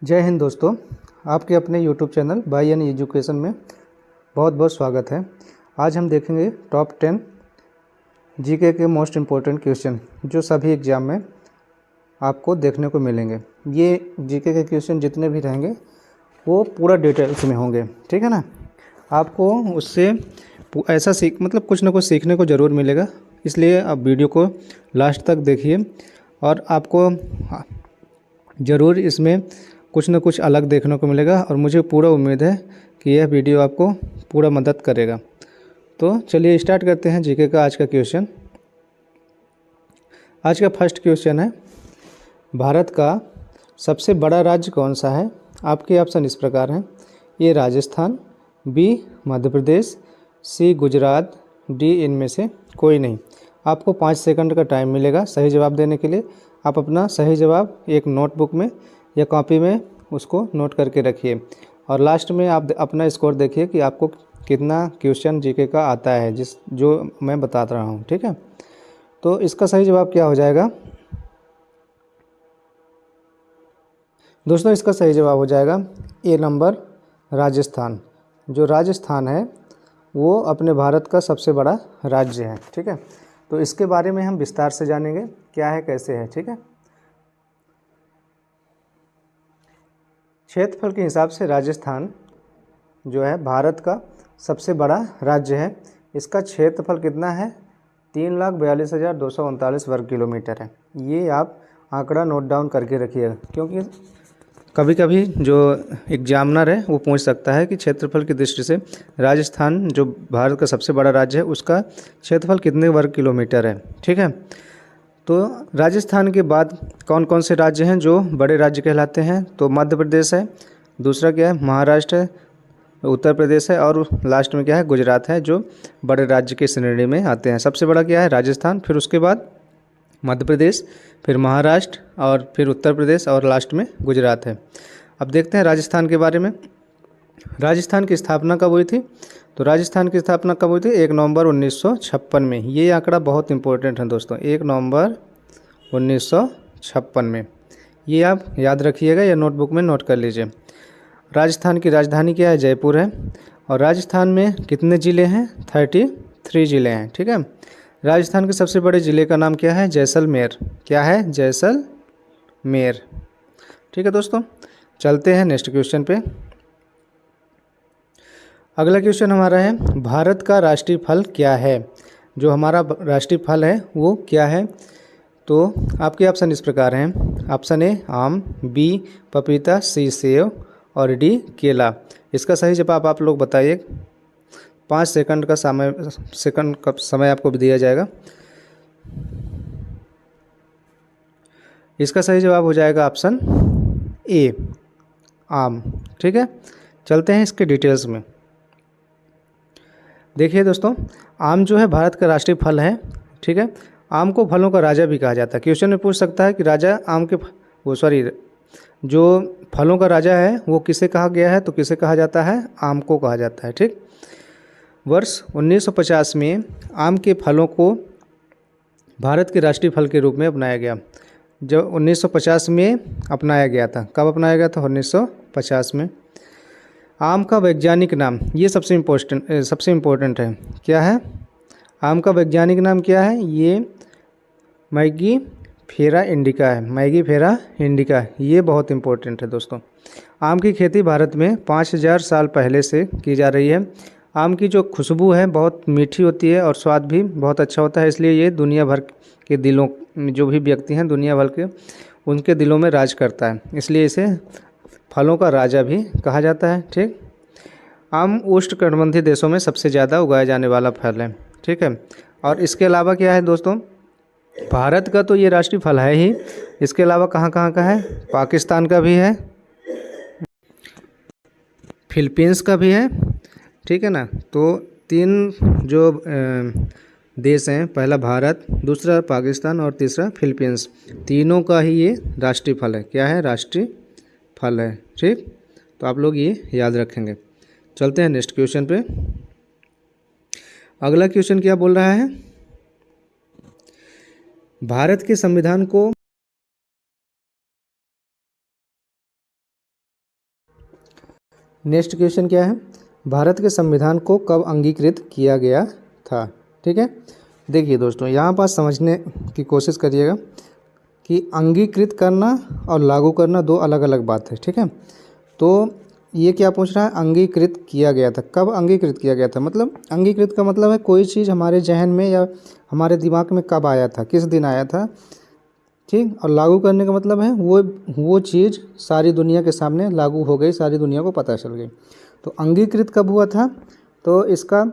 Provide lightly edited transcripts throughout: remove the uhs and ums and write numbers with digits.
जय हिंद दोस्तों, आपके अपने YouTube channel by N education में बहुत बहुत स्वागत है। आज हम देखेंगे टॉप 10 जीके के मोस्ट इम्पोर्टेंट क्वेश्चन जो सभी एग्ज़ाम में आपको देखने को मिलेंगे। ये जीके के क्वेश्चन जितने भी रहेंगे वो पूरा डिटेल्स में होंगे, ठीक है ना। आपको उससे ऐसा कुछ ना कुछ सीखने को ज़रूर मिलेगा, इसलिए आप वीडियो को लास्ट तक देखिए और आपको ज़रूर इसमें कुछ ना कुछ अलग देखने को मिलेगा और मुझे पूरा उम्मीद है कि यह वीडियो आपको पूरा मदद करेगा। तो चलिए स्टार्ट करते हैं जीके का आज का क्वेश्चन। आज का फर्स्ट क्वेश्चन है, भारत का सबसे बड़ा राज्य कौन सा है? आपके ऑप्शन इस प्रकार हैं, ए राजस्थान, बी मध्य प्रदेश, सी गुजरात, डी इनमें से कोई नहीं। आपको 5 सेकंड का टाइम मिलेगा सही जवाब देने के लिए। आप अपना सही जवाब एक नोटबुक में या कॉपी में उसको नोट करके रखिए और लास्ट में आप अपना स्कोर देखिए कि आपको कितना क्वेश्चन जीके का आता है जो मैं बता रहा हूँ, ठीक है। तो इसका सही जवाब क्या हो जाएगा दोस्तों? इसका सही जवाब हो जाएगा ए नंबर, राजस्थान। जो राजस्थान है वो अपने भारत का सबसे बड़ा राज्य है, ठीक है। तो इसके बारे में हम विस्तार से जानेंगे क्या है कैसे है, ठीक है। क्षेत्रफल के हिसाब से राजस्थान जो है भारत का सबसे बड़ा राज्य है। इसका क्षेत्रफल कितना है? 3,42,239 वर्ग किलोमीटर है। ये आप आंकड़ा नोट डाउन करके रखिएगा, क्योंकि कभी कभी जो एग्जामिनर है वो पूछ सकता है कि क्षेत्रफल की दृष्टि से राजस्थान जो भारत का सबसे बड़ा राज्य है उसका क्षेत्रफल कितने वर्ग किलोमीटर है, ठीक है। तो राजस्थान के बाद कौन कौन से राज्य हैं जो बड़े राज्य कहलाते हैं? तो मध्य प्रदेश है, दूसरा क्या है महाराष्ट्र है, उत्तर प्रदेश है और लास्ट में क्या है गुजरात है, जो बड़े राज्य की श्रेणी में आते हैं। सबसे बड़ा क्या है? राजस्थान, फिर उसके बाद मध्य प्रदेश, फिर महाराष्ट्र और फिर उत्तर प्रदेश और लास्ट में गुजरात है। अब देखते हैं राजस्थान के बारे में। राजस्थान की स्थापना कब हुई थी? तो राजस्थान की स्थापना कब हुई थी? 1 नवंबर 1956 में। ये आंकड़ा बहुत इंपॉर्टेंट है दोस्तों, 1 नवंबर 1956 में। ये आप याद रखिएगा या नोटबुक में नोट कर लीजिए। राजस्थान की राजधानी क्या है? जयपुर है। और राजस्थान में कितने ज़िले हैं? 33 ज़िले हैं, ठीक है। राजस्थान के सबसे बड़े ज़िले का नाम क्या है? जैसलमेर। क्या है? जैसलमेर, ठीक है दोस्तों। चलते हैं नेक्स्ट क्वेश्चन पे। अगला क्वेश्चन हमारा है, भारत का राष्ट्रीय फल क्या है? जो हमारा राष्ट्रीय फल है वो क्या है? तो आपके ऑप्शन इस प्रकार हैं। ऑप्शन ए आम, बी पपीता, सी सेब और डी केला। इसका सही जवाब आप लोग बताइए। 5 सेकंड का समय आपको दिया जाएगा। इसका सही जवाब हो जाएगा ऑप्शन ए आम, ठीक है। चलते हैं इसके डिटेल्स में। देखिए दोस्तों, आम जो है भारत का राष्ट्रीय फल है, ठीक है। आम को फलों का राजा भी कहा जाता है। क्वेश्चन में पूछ सकता है कि राजा आम के जो फलों का राजा है वो किसे कहा गया है? तो किसे कहा जाता है? आम को कहा जाता है, ठीक। वर्ष 1950 में आम के फलों को भारत के राष्ट्रीय फल के रूप में अपनाया गया। जो 1950 में अपनाया गया था। कब अपनाया गया था? 1950 में। आम का वैज्ञानिक नाम, ये सबसे इम्पोर्टेंट है। क्या है? आम का वैज्ञानिक नाम क्या है? ये मैंगीफेरा इंडिका है। मैंगीफेरा इंडिका, ये बहुत इम्पोर्टेंट है दोस्तों। आम की खेती भारत में 5000 साल पहले से की जा रही है। आम की जो खुशबू है बहुत मीठी होती है और स्वाद भी बहुत अच्छा होता है, इसलिए ये दुनिया भर के दिलों में जो भी व्यक्ति हैं दुनिया भर के उनके दिलों में राज करता है, इसलिए इसे फलों का राजा भी कहा जाता है, ठीक। आम उष्णकटिबंधीय देशों में सबसे ज़्यादा उगाया जाने वाला फल है, ठीक है। और इसके अलावा क्या है दोस्तों, भारत का तो ये राष्ट्रीय फल है ही, इसके अलावा कहाँ कहाँ का है? पाकिस्तान का भी है, फिलीपींस का भी है, ठीक है ना। तो 3 जो देश हैं, पहला भारत, दूसरा पाकिस्तान और तीसरा फिलीपींस, तीनों का ही ये राष्ट्रीय फल है। क्या है? राष्ट्रीय फल है, ठीक। तो आप लोग ये याद रखेंगे। चलते हैं नेक्स्ट क्वेश्चन पे। अगला क्वेश्चन क्या बोल रहा है? भारत के संविधान को नेक्स्ट क्वेश्चन क्या है, भारत के संविधान को कब अंगीकृत किया गया था। ठीक है, देखिए दोस्तों यहाँ पर समझने की कोशिश करिएगा कि अंगीकृत करना और लागू करना दो अलग अलग बात है। ठीक है, तो ये क्या पूछ रहा है, अंगीकृत किया गया था, कब अंगीकृत किया गया था, मतलब अंगीकृत का मतलब है कोई चीज़ हमारे जहन में या हमारे दिमाग में कब आया था, किस दिन आया था। ठीक, और लागू करने का मतलब है वो चीज़ सारी दुनिया के सामने लागू हो गई, सारी दुनिया को पता चल गई। तो अंगीकृत कब हुआ था, तो इसका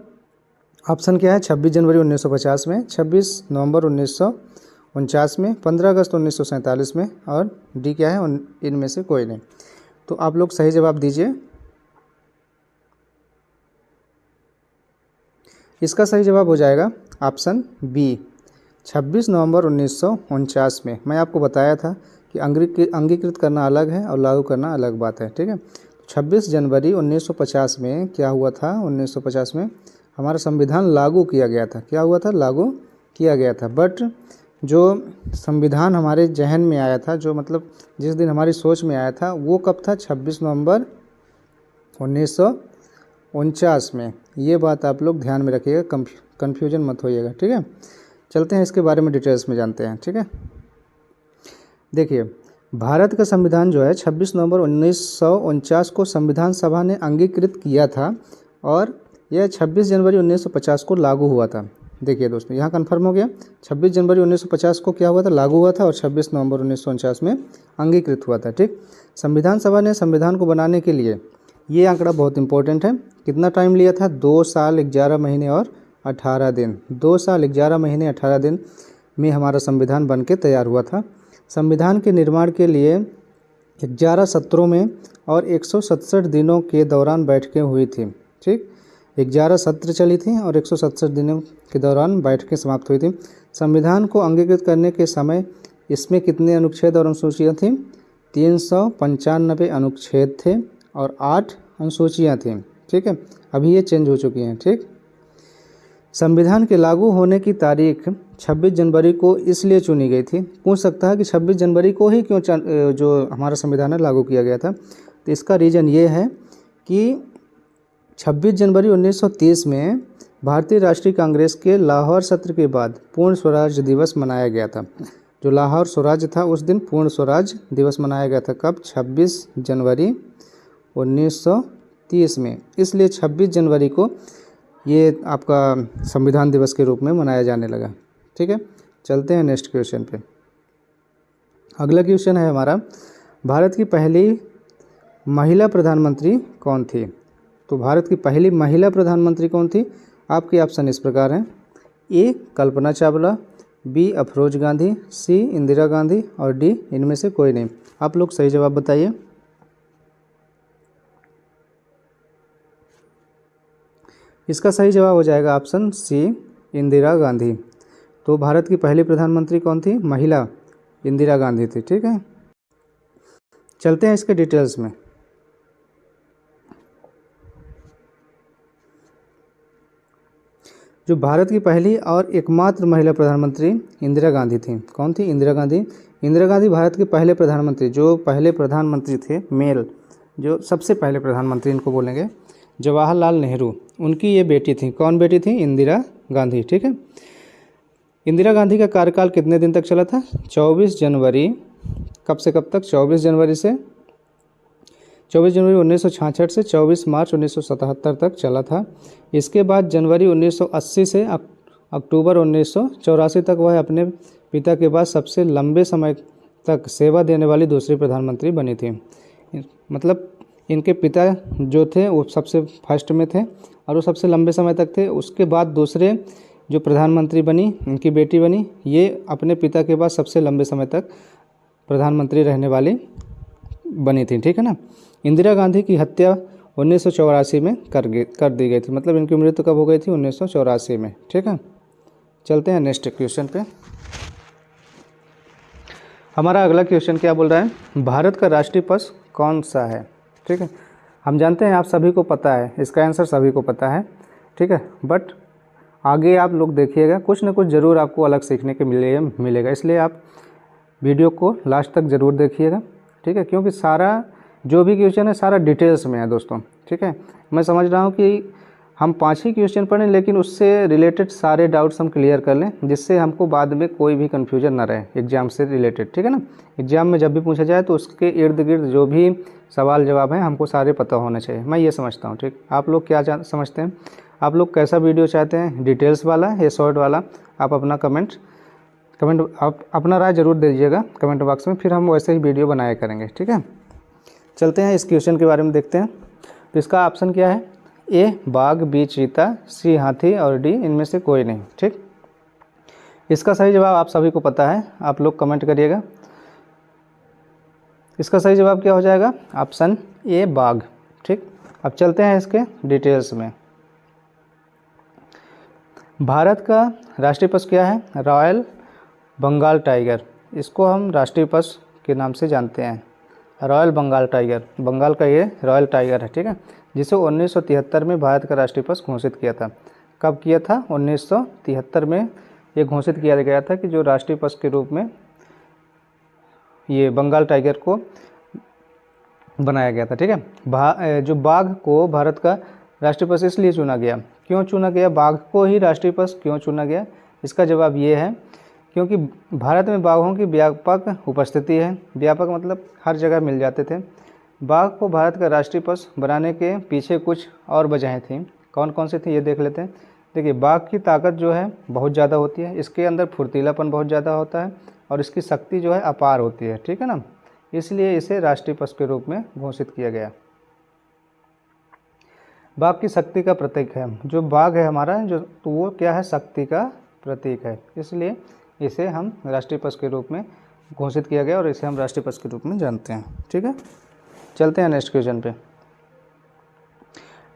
ऑप्शन क्या है, 26 जनवरी 1950 में, 26 नवंबर 1949 में, 15 अगस्त 1947 में, और डी क्या है, इनमें से कोई नहीं। तो आप लोग सही जवाब दीजिए। इसका सही जवाब हो जाएगा ऑप्शन बी, 26 नवंबर 1949 में। मैं आपको बताया था कि अंगीकृत करना अलग है और लागू करना अलग बात है। ठीक है, 26 जनवरी 1950 में क्या हुआ था, 1950 में हमारा संविधान लागू किया गया था। क्या हुआ था, लागू किया गया था। बट जो संविधान हमारे जहन में आया था, जो मतलब जिस दिन हमारी सोच में आया था, वो कब था, 26 नवंबर 1949 में। ये बात आप लोग ध्यान में रखिएगा, कन्फ्यूजन मत होइएगा। ठीक है, चलते हैं इसके बारे में डिटेल्स में जानते हैं। ठीक है, देखिए भारत का संविधान जो है 26 नवंबर 1949 को संविधान सभा ने अंगीकृत किया था और यह 26 जनवरी 1950 को लागू हुआ था। देखिए दोस्तों यहाँ कंफर्म हो गया, 26 जनवरी 1950 को क्या हुआ था, लागू हुआ था, और 26 नवंबर 1949 में अंगीकृत हुआ था। ठीक, संविधान सभा ने संविधान को बनाने के लिए, ये आंकड़ा बहुत इंपॉर्टेंट है, कितना टाइम लिया था, 2 साल 11 महीने और 18 दिन। 2 साल 11 महीने 18 दिन में हमारा संविधान बन के तैयार हुआ था। संविधान के निर्माण के लिए 11 सत्रों में और 167 दिनों के दौरान बैठकें हुई थी। ठीक, 11 सत्र चली थी और 167 दिनों के दौरान बैठकें समाप्त हुई थी। संविधान को अंगीकृत करने के समय इसमें कितने अनुच्छेद और अनुसूचियाँ थीं, 395 अनुच्छेद थे और 8 अनुसूचियाँ थीं। ठीक है, अभी ये चेंज हो चुकी हैं। ठीक, संविधान के लागू होने की तारीख 26 जनवरी को इसलिए चुनी गई थी। पूछ सकता है कि 26 जनवरी को ही क्यों जो हमारा संविधान है लागू किया गया था। तो इसका रीज़न ये है कि 26 जनवरी 1930 में भारतीय राष्ट्रीय कांग्रेस के लाहौर सत्र के बाद पूर्ण स्वराज दिवस मनाया गया था। जो लाहौर स्वराज था उस दिन पूर्ण स्वराज दिवस मनाया गया था। कब, 26 जनवरी 1930 में। इसलिए 26 जनवरी को ये आपका संविधान दिवस के रूप में मनाया जाने लगा। ठीक है, चलते हैं नेक्स्ट क्वेश्चन पे। अगला क्वेश्चन है हमारा, भारत की पहली महिला प्रधानमंत्री कौन थी। तो भारत की पहली महिला प्रधानमंत्री कौन थी, आपके ऑप्शन इस प्रकार हैं, ए कल्पना चावला, बी अफरोज गांधी, सी इंदिरा गांधी, और डी इनमें से कोई नहीं। आप लोग सही जवाब बताइए। इसका सही जवाब हो जाएगा ऑप्शन सी, इंदिरा गांधी। तो भारत की पहली प्रधानमंत्री कौन थी, महिला, इंदिरा गांधी थी। ठीक है, चलते हैं इसके डिटेल्स में। जो भारत की पहली और एकमात्र महिला प्रधानमंत्री इंदिरा गांधी थी। कौन थी, इंदिरा गांधी। इंदिरा गांधी भारत के पहले प्रधानमंत्री, जो पहले प्रधानमंत्री थे मेल, जो सबसे पहले प्रधानमंत्री इनको बोलेंगे, जवाहरलाल नेहरू, उनकी ये बेटी थी। कौन बेटी थी, इंदिरा गांधी। ठीक है, इंदिरा गांधी का कार्यकाल कितने दिन तक चला था, 24 जनवरी, कब से कब तक, 24 जनवरी से 24 जनवरी 1966 से 24 मार्च 1977 तक चला था। इसके बाद जनवरी 1980 से अक्टूबर 1984 तक वह अपने पिता के बाद सबसे लंबे समय तक सेवा देने वाली दूसरी प्रधानमंत्री बनी थी। मतलब इनके पिता जो थे वो सबसे फर्स्ट में थे और वो सबसे लंबे समय तक थे। उसके बाद दूसरे जो प्रधानमंत्री बनी, इनकी बेटी बनी, ये अपने पिता के बाद सबसे लंबे समय तक प्रधानमंत्री रहने वाली बनी थी। ठीक है ना। इंदिरा गांधी की हत्या 1984 में कर दी गई थी। मतलब इनकी मृत्यु कब हो गई थी, 1984 में। ठीक है, चलते हैं नेक्स्ट क्वेश्चन पे। हमारा अगला क्वेश्चन क्या बोल रहा है, भारत का राष्ट्रीय पशु कौन सा है। ठीक है, हम जानते हैं, आप सभी को पता है, इसका आंसर सभी को पता है। ठीक है, बट आगे आप लोग देखिएगा, कुछ ना कुछ ज़रूर आपको अलग सीखने के मिलेगा, इसलिए आप वीडियो को लास्ट तक ज़रूर देखिएगा। ठीक है, क्योंकि सारा जो भी क्वेश्चन है सारा डिटेल्स में है दोस्तों, ठीक है। मैं समझ रहा हूँ कि हम 5 ही क्वेश्चन पढ़ें, लेकिन उससे रिलेटेड सारे डाउट्स हम क्लियर कर लें, जिससे हमको बाद में कोई भी कन्फ्यूजन ना रहे एग्ज़ाम से रिलेटेड, ठीक है ना। एग्ज़ाम में जब भी पूछा जाए तो उसके इर्द गिर्द जो भी सवाल जवाब हैं हमको सारे पता होने चाहिए, मैं ये समझता हूँ, ठीक। आप लोग क्या समझते हैं, आप लोग कैसा वीडियो चाहते हैं, डिटेल्स वाला या शॉर्ट वाला? आप अपना कमेंट आप अपना राय ज़रूर दीजिएगा कमेंट बॉक्स में, फिर हम वैसे ही वीडियो बनाया करेंगे, ठीक है। चलते हैं इस क्वेश्चन के बारे में देखते हैं। तो इसका ऑप्शन क्या है? ए बाघ, बी चीता, सी हाथी और डी इनमें से कोई नहीं, ठीक। इसका सही जवाब आप सभी को पता है, आप लोग कमेंट करिएगा। इसका सही जवाब क्या हो जाएगा? ऑप्शन ए बाघ, ठीक। अब चलते हैं इसके डिटेल्स में। भारत का राष्ट्रीय पशु क्या है? Royal Bengal tiger. इसको हम राष्ट्रीय पशु के नाम से जानते हैं, रॉयल बंगाल टाइगर। बंगाल का ये रॉयल टाइगर है, ठीक है, जिसे 1973 में भारत का राष्ट्रीय पशु घोषित किया था। कब किया था? 1973 में ये घोषित किया गया था कि जो राष्ट्रीय पशु के रूप में ये बंगाल टाइगर को बनाया गया था, ठीक है। जो बाघ को भारत का राष्ट्रीय पशु इसलिए चुना गया, क्यों चुना गया बाघ को ही राष्ट्रीय पशु क्यों चुना गया? इसका जवाब ये है क्योंकि भारत में बाघों की व्यापक उपस्थिति है। व्यापक मतलब हर जगह मिल जाते थे। बाघ को भारत का राष्ट्रीय पशु बनाने के पीछे कुछ और वजहें थीं। कौन कौन सी थी ये देख लेते हैं। देखिए, बाघ की ताकत जो है बहुत ज़्यादा होती है, इसके अंदर फुर्तीलापन बहुत ज़्यादा होता है और इसकी शक्ति जो है अपार होती है, ठीक है ना। इसलिए इसे राष्ट्रीय पशु के रूप में घोषित किया गया। बाघ की शक्ति का प्रतीक है, जो बाघ है हमारा जो, तो वो क्या है? शक्ति का प्रतीक है, इसलिए इसे हम राष्ट्रीय पशु के रूप में घोषित किया गया और इसे हम राष्ट्रीय पशु के रूप में जानते हैं, ठीक है। चलते हैं नेक्स्ट क्वेश्चन पे।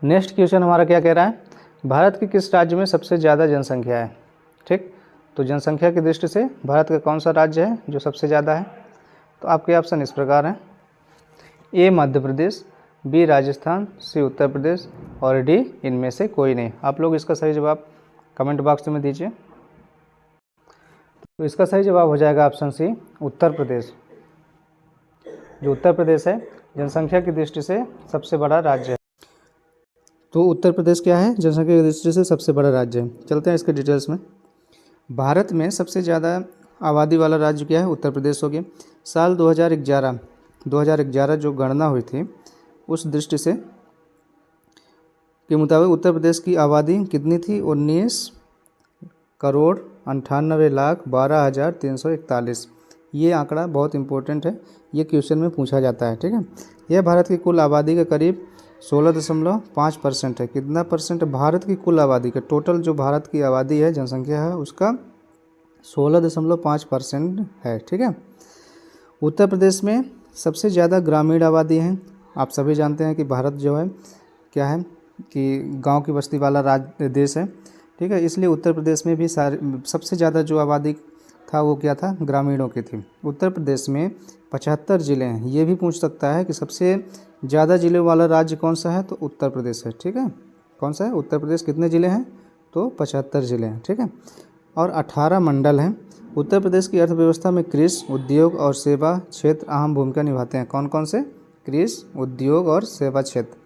नेक्स्ट क्वेश्चन हमारा क्या कह रहा है? भारत के किस राज्य में सबसे ज़्यादा जनसंख्या है, ठीक। तो जनसंख्या की दृष्टि से भारत का कौन सा राज्य है जो सबसे ज़्यादा है? तो आपके ऑप्शन इस प्रकार हैं। ए मध्य प्रदेश, बी राजस्थान, सी उत्तर प्रदेश और डी इनमें से कोई नहीं। आप लोग इसका सही जवाब कमेंट बॉक्स में दीजिए। तो इसका सही जवाब हो जाएगा ऑप्शन सी, उत्तर प्रदेश। जो उत्तर प्रदेश है जनसंख्या की दृष्टि से सबसे बड़ा राज्य है। तो उत्तर प्रदेश क्या है? जनसंख्या की दृष्टि से सबसे बड़ा राज्य है। चलते हैं इसके डिटेल्स में। भारत में सबसे ज़्यादा आबादी वाला राज्य क्या है? उत्तर प्रदेश हो गया। साल 2011 जो गणना हुई थी उस दृष्टि से के मुताबिक उत्तर प्रदेश की आबादी कितनी थी? 19,98,12,341। ये आंकड़ा बहुत इंपॉर्टेंट है, ये क्वेश्चन में पूछा जाता है, ठीक है। यह भारत की कुल आबादी का करीब 16.5% है। कितना परसेंट? भारत की कुल आबादी का, टोटल जो भारत की आबादी है, जनसंख्या है, उसका 16.5% है, ठीक है। उत्तर प्रदेश में सबसे ज़्यादा ग्रामीण आबादी है। आप सभी जानते हैं कि भारत जो है क्या है कि गांव की बस्ती वाला देश है, ठीक है। इसलिए उत्तर प्रदेश में भी सबसे ज़्यादा जो आबादी था वो क्या था? ग्रामीणों की थी। उत्तर प्रदेश में 75 ज़िले हैं। ये भी पूछ सकता है कि सबसे ज़्यादा ज़िले वाला राज्य कौन सा है? तो उत्तर प्रदेश है, ठीक है। कौन सा है? उत्तर प्रदेश। कितने ज़िले हैं? तो 75 ज़िले हैं, ठीक है। और 18 मंडल हैं। उत्तर प्रदेश की अर्थव्यवस्था में कृषि, उद्योग और सेवा क्षेत्र अहम भूमिका निभाते हैं। कौन कौन से? कृषि, उद्योग और सेवा क्षेत्र।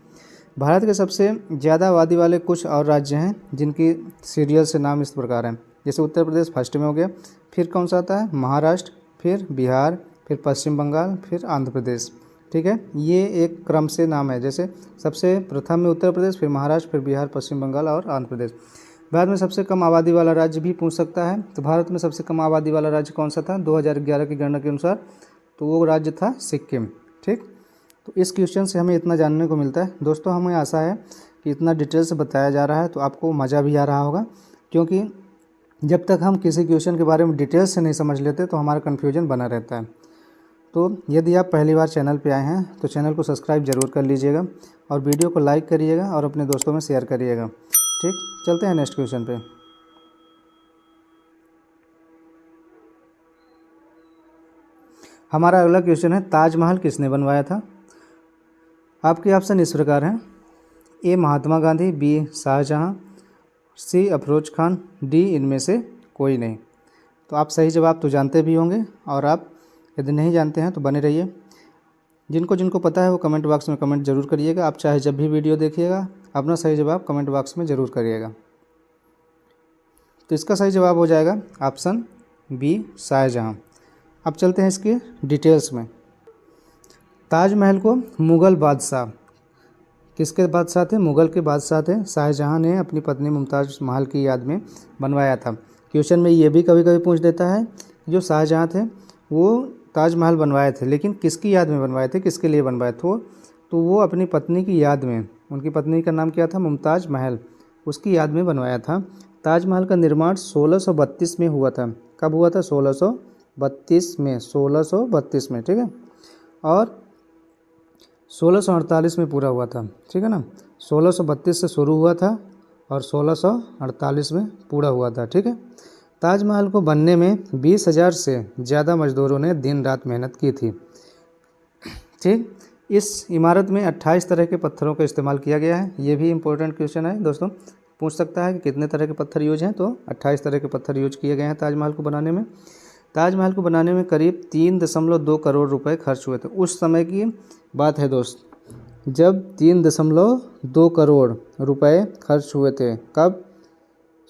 भारत के सबसे ज़्यादा आबादी वाले कुछ और राज्य हैं जिनकी सीरियल से नाम इस प्रकार हैं। जैसे उत्तर प्रदेश फर्स्ट में हो गया, फिर कौन सा आता है? महाराष्ट्र, फिर बिहार, फिर पश्चिम बंगाल, फिर आंध्र प्रदेश, ठीक है। ये एक क्रम से नाम है, जैसे सबसे प्रथम में उत्तर प्रदेश, फिर महाराष्ट्र, फिर बिहार, पश्चिम बंगाल और आंध्र प्रदेश। भारत में सबसे कम आबादी वाला राज्य भी पूछ सकता है। तो भारत में सबसे कम आबादी वाला राज्य कौन सा था 2011 की गणना के अनुसार? तो वो राज्य था सिक्किम, ठीक। तो इस क्वेश्चन से हमें इतना जानने को मिलता है। दोस्तों, हमें आशा है कि इतना डिटेल से बताया जा रहा है तो आपको मज़ा भी आ रहा होगा, क्योंकि जब तक हम किसी क्वेश्चन के बारे में डिटेल से नहीं समझ लेते तो हमारा कन्फ्यूजन बना रहता है। तो यदि आप पहली बार चैनल पे आए हैं तो चैनल को सब्सक्राइब ज़रूर कर लीजिएगा और वीडियो को लाइक करिएगा और अपने दोस्तों में शेयर करिएगा, ठीक। चलते हैं नेक्स्ट क्वेश्चन पे। हमारा अगला क्वेश्चन है, ताजमहल किसने बनवाया था? आपके ऑप्शन इस प्रकार हैं। ए महात्मा गांधी, बी शाहजहां, सी अफरोज खान, डी इनमें से कोई नहीं। तो आप सही जवाब तो जानते भी होंगे और आप यदि नहीं जानते हैं तो बने रहिए। जिनको जिनको पता है वो कमेंट बॉक्स में कमेंट जरूर करिएगा। आप चाहे जब भी वीडियो देखिएगा अपना सही जवाब कमेंट बॉक्स में ज़रूर करिएगा। तो इसका सही जवाब हो जाएगा ऑप्शन बी, शाहजहाँ। अब चलते हैं इसके डिटेल्स में। ताजमहल को मुग़ल बादशाह, किसके बादशाह थे? मुग़ल के बादशाह थे शाहजहाँ ने अपनी पत्नी मुमताज़ महल की याद में बनवाया था। क्वेश्चन में ये भी कभी कभी पूछ देता है, जो शाहजहाँ थे वो ताजमहल बनवाए थे, लेकिन किसकी याद में बनवाए थे, किसके लिए बनवाए थे? तो वो अपनी पत्नी की याद में, उनकी पत्नी का नाम क्या था? मुमताज़ महल, उसकी याद में बनवाया था। ताजमहल का निर्माण 1632 में हुआ था। कब हुआ था? 1632 में, 1632 में, ठीक है। और 1648 में पूरा हुआ था, ठीक है ना। 1632 से शुरू हुआ था और 1648 में पूरा हुआ था, ठीक है। ताजमहल को बनने में 20,000 से ज़्यादा मज़दूरों ने दिन रात मेहनत की थी, ठीक। इस इमारत में 28 तरह के पत्थरों का इस्तेमाल किया गया है। ये भी इम्पोर्टेंट क्वेश्चन है दोस्तों, पूछ सकता है कि कितने तरह के पत्थर यूज हैं, तो 28 तरह के पत्थर यूज किए गए हैं ताजमहल को बनाने में। ताजमहल को बनाने में करीब 3.2 करोड़ रुपए खर्च हुए थे। उस समय की बात है दोस्त, जब 3.2 करोड़ रुपए खर्च हुए थे। कब?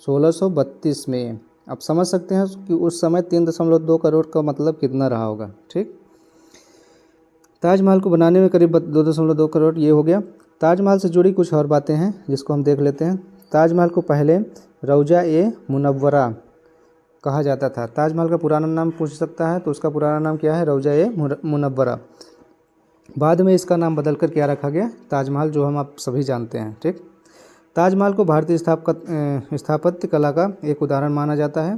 1632 में। आप समझ सकते हैं कि उस समय 3.2 करोड़ का मतलब कितना रहा होगा, ठीक। ताजमहल को बनाने में करीब 2.2 करोड़, ये हो गया। ताजमहल से जुड़ी कुछ और बातें हैं जिसको हम देख लेते हैं। ताजमहल को पहले रौजा ए मुनव्वरा कहा जाता था। ताजमहल का पुराना नाम पूछ सकता है, तो उसका पुराना नाम क्या है? रौजा ए मुनव्वरा। बाद में इसका नाम बदलकर क्या रखा गया? ताजमहल, जो हम आप सभी जानते हैं, ठीक। ताजमहल को भारतीय स्थापत्य कला का एक उदाहरण माना जाता है।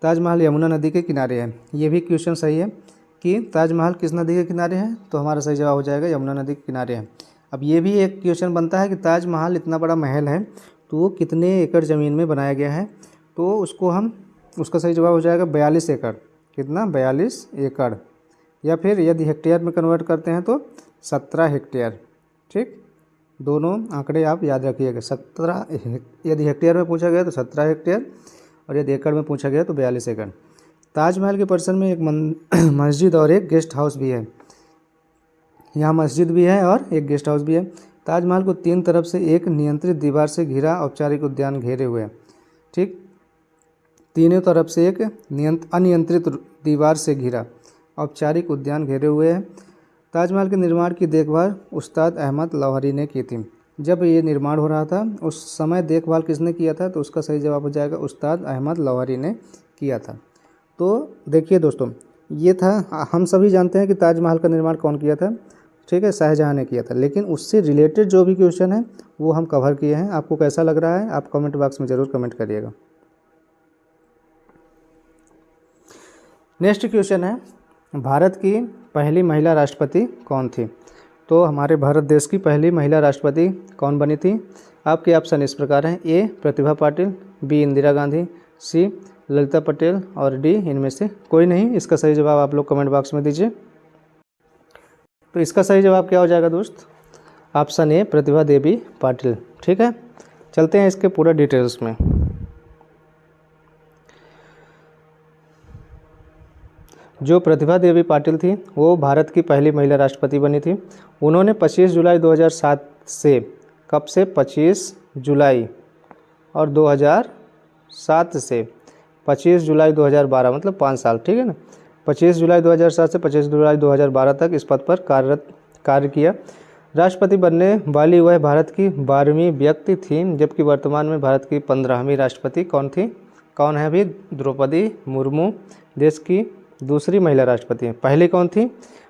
ताजमहल यमुना नदी के किनारे है। ये भी क्वेश्चन सही है कि ताजमहल किस नदी के किनारे है, तो हमारा सही जवाब हो जाएगा यमुना नदी के किनारे है। अब ये भी एक क्वेश्चन बनता है कि ताजमहल इतना बड़ा महल है तो वो कितने एकड़ ज़मीन में बनाया गया है, तो उसका सही जवाब हो जाएगा 42 एकड़। कितना? 42 एकड़, या फिर यदि हेक्टेयर में कन्वर्ट करते हैं तो 17 हेक्टेयर, ठीक। दोनों आंकड़े आप याद रखिएगा। 17, यदि हेक्टेयर में पूछा गया तो 17 हेक्टेयर, और यदि एकड़ में पूछा गया तो 42 एकड़। ताजमहल के परिसर में एक मस्जिद और एक गेस्ट हाउस भी है। यहाँ मस्जिद भी है और एक गेस्ट हाउस भी है। ताजमहल को 3 तरफ से एक नियंत्रित दीवार से घिरा औपचारिक उद्यान घेरे हुए है, ठीक। तीनों तरफ से एक अनियंत्रित दीवार से घिरा औपचारिक उद्यान घेरे हुए है। ताजमहल के निर्माण की देखभाल उस्ताद अहमद लाहौरी ने की थी। जब ये निर्माण हो रहा था उस समय देखभाल किसने किया था, तो उसका सही जवाब हो जाएगा उस्ताद अहमद लाहौरी ने किया था। तो देखिए दोस्तों, ये था, हम सभी जानते हैं कि ताजमहल का निर्माण कौन किया था, ठीक है, शाहजहाँ ने किया था। लेकिन उससे रिलेटेड जो भी क्वेश्चन है वो हम कवर किए हैं। आपको कैसा लग रहा है आप कमेंट बॉक्स में ज़रूर कमेंट करिएगा। नेक्स्ट क्वेश्चन है, भारत की पहली महिला राष्ट्रपति कौन थी? तो हमारे भारत देश की पहली महिला राष्ट्रपति कौन बनी थी? आपके ऑप्शन इस प्रकार हैं, ए प्रतिभा पाटिल, बी इंदिरा गांधी, सी ललिता पटेल और डी इनमें से कोई नहीं। इसका सही जवाब आप लोग कमेंट बॉक्स में दीजिए। तो इसका सही जवाब क्या हो जाएगा दोस्त? ऑप्शन ए प्रतिभा देवी पाटिल, ठीक है। चलते हैं इसके पूरा डिटेल्स में। जो प्रतिभा देवी पाटिल थी वो भारत की पहली महिला राष्ट्रपति बनी थी। उन्होंने 25 जुलाई 2007 से, कब से? 25 जुलाई और 2007 से 25 जुलाई 2012, मतलब 5 साल, ठीक है ना। 25 जुलाई 2007 से 25 जुलाई 2012 तक इस पद पर कार्य किया। राष्ट्रपति बनने वाली वह भारत की 12वीं व्यक्ति थी, जबकि वर्तमान में भारत की 15वीं राष्ट्रपति कौन है अभी? द्रौपदी मुर्मू देश की दूसरी महिला राष्ट्रपति हैं। पहली कौन थी?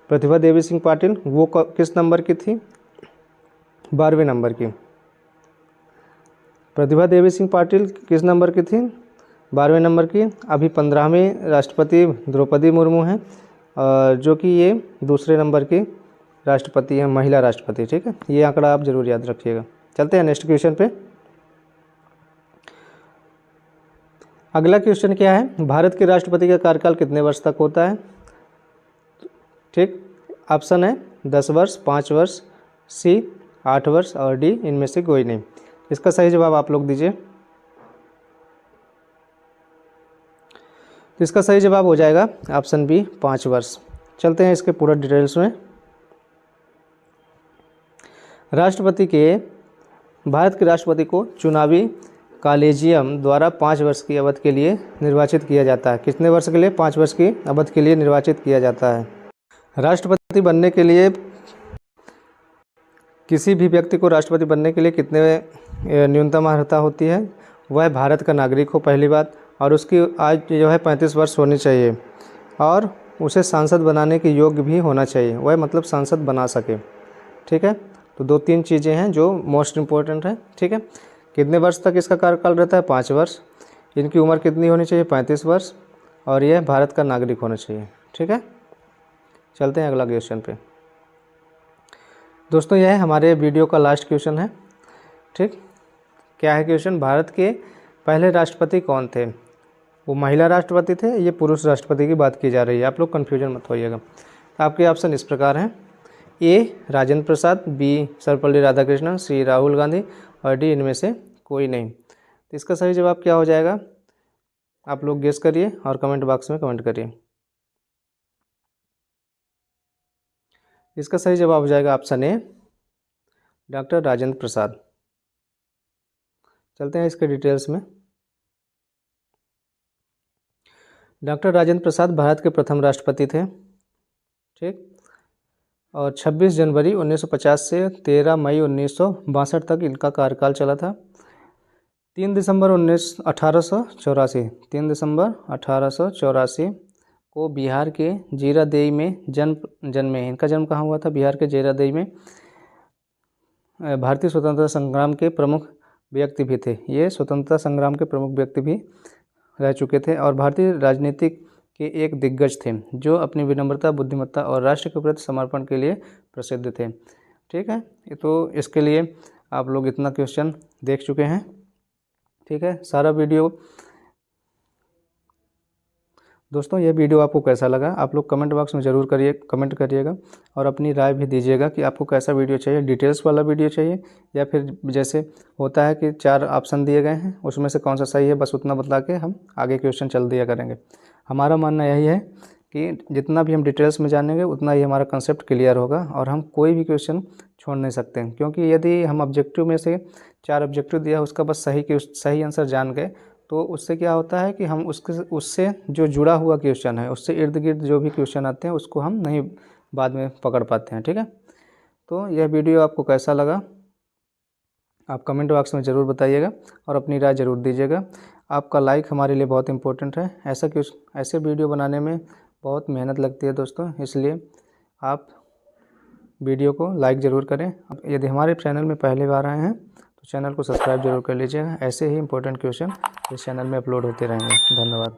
प्रतिभा देवी सिंह पाटिल। वो किस नंबर की थी? 12वें नंबर की। प्रतिभा देवी सिंह पाटिल किस नंबर की थी? 12वें नंबर की। अभी 15वीं राष्ट्रपति द्रौपदी मुर्मू हैं, जो कि ये दूसरे नंबर की राष्ट्रपति हैं, महिला राष्ट्रपति, ठीक है। ये आंकड़ा आप जरूर याद रखिएगा। चलते हैं नेक्स्ट क्वेश्चन पे। अगला क्वेश्चन क्या है, भारत के राष्ट्रपति का कार्यकाल कितने वर्ष तक होता है? ठीक, ऑप्शन है 10 वर्ष, 5 वर्ष, सी 8 वर्ष और डी इनमें से कोई नहीं। इसका सही जवाब आप लोग दीजिए। तो इसका सही जवाब हो जाएगा ऑप्शन बी 5 वर्ष। चलते हैं इसके पूरा डिटेल्स में। भारत के राष्ट्रपति को चुनावी कॉलेजियम द्वारा 5 वर्ष की अवधि के लिए निर्वाचित किया जाता है। कितने वर्ष के लिए? 5 वर्ष की अवधि के लिए निर्वाचित किया जाता है। राष्ट्रपति बनने के लिए किसी भी व्यक्ति को राष्ट्रपति बनने के लिए कितने न्यूनतम अर्हता होती है? वह भारत का नागरिक हो, पहली बात, और उसकी आयु जो है 35 वर्ष होनी चाहिए और उसे सांसद बनाने के योग्य भी होना चाहिए, वह मतलब सांसद बना सके। ठीक है, तो 2-3 चीज़ें हैं जो मोस्ट इम्पोर्टेंट है। ठीक है, कितने वर्ष तक इसका कार्यकाल रहता है? 5 वर्ष। इनकी उम्र कितनी होनी चाहिए? 35 वर्ष, और यह भारत का नागरिक होना चाहिए। ठीक है, चलते हैं अगला क्वेश्चन पे। दोस्तों यह हमारे वीडियो का लास्ट क्वेश्चन है। ठीक, क्या है क्वेश्चन? भारत के पहले राष्ट्रपति कौन थे? वो महिला राष्ट्रपति थे, ये पुरुष राष्ट्रपति की बात की जा रही है, आप लोग कन्फ्यूजन मत होइएगा। आपके ऑप्शन इस प्रकार हैं: ए राजेंद्र प्रसाद, बी सर्वपल्ली राधाकृष्णन, सी राहुल गांधी, और डी इनमें से कोई नहीं। तो इसका सही जवाब क्या हो जाएगा? आप लोग गेस करिए और कमेंट बॉक्स में कमेंट करिए। इसका सही जवाब हो जाएगा option A, doctor Rajendra Prasad. चलते हैं इसके डिटेल्स में। डॉक्टर राजेंद्र प्रसाद भारत के प्रथम राष्ट्रपति थे। ठीक, और 26 जनवरी 1950 से 13 मई 1962 तक इनका कार्यकाल चला था। 3 दिसंबर 1884 को बिहार के जीरादेई में जन्मे। इनका जन्म कहाँ हुआ था? बिहार के जीरादेई में। भारतीय स्वतंत्रता संग्राम के प्रमुख व्यक्ति भी थे। ये स्वतंत्रता संग्राम के प्रमुख व्यक्ति भी रह चुके थे और भारतीय राजनीति के एक दिग्गज थे जो अपनी विनम्रता, बुद्धिमत्ता और राष्ट्र के प्रति समर्पण के लिए प्रसिद्ध थे। ठीक है, तो इसके लिए आप लोग इतना क्वेश्चन देख चुके हैं। ठीक है, सारा वीडियो। दोस्तों ये वीडियो आपको कैसा लगा? आप लोग कमेंट बॉक्स में ज़रूर कमेंट करिएगा और अपनी राय भी दीजिएगा कि आपको कैसा वीडियो चाहिए, डिटेल्स वाला वीडियो चाहिए या फिर जैसे होता है कि 4 ऑप्शन दिए गए हैं उसमें से कौन सा सही है, बस उतना बता के हम आगे क्वेश्चन चल दिया करेंगे। हमारा मानना यही है कि जितना भी हम डिटेल्स में जानेंगे उतना ही हमारा कंसेप्ट क्लियर होगा और हम कोई भी क्वेश्चन छोड़ नहीं सकते, क्योंकि यदि हम ऑब्जेक्टिव में से 4 ऑब्जेक्टिव दिया उसका बस सही आंसर जान गए तो उससे क्या होता है कि हम उससे जो जुड़ा हुआ क्वेश्चन है उससे इर्द गिर्द जो भी क्वेश्चन आते हैं उसको हम नहीं बाद में पकड़ पाते हैं। ठीक है, तो यह वीडियो आपको कैसा लगा आप कमेंट बॉक्स में ज़रूर बताइएगा और अपनी राय ज़रूर दीजिएगा। आपका लाइक हमारे लिए बहुत इंपॉर्टेंट है। ऐसे वीडियो बनाने में बहुत मेहनत लगती है दोस्तों, इसलिए आप वीडियो को लाइक ज़रूर करें। यदि हमारे चैनल में पहली बार आए हैं तो चैनल को सब्सक्राइब जरूर कर लीजिएगा। ऐसे ही इंपॉर्टेंट क्वेश्चन इस चैनल में अपलोड होते रहेंगे। धन्यवाद।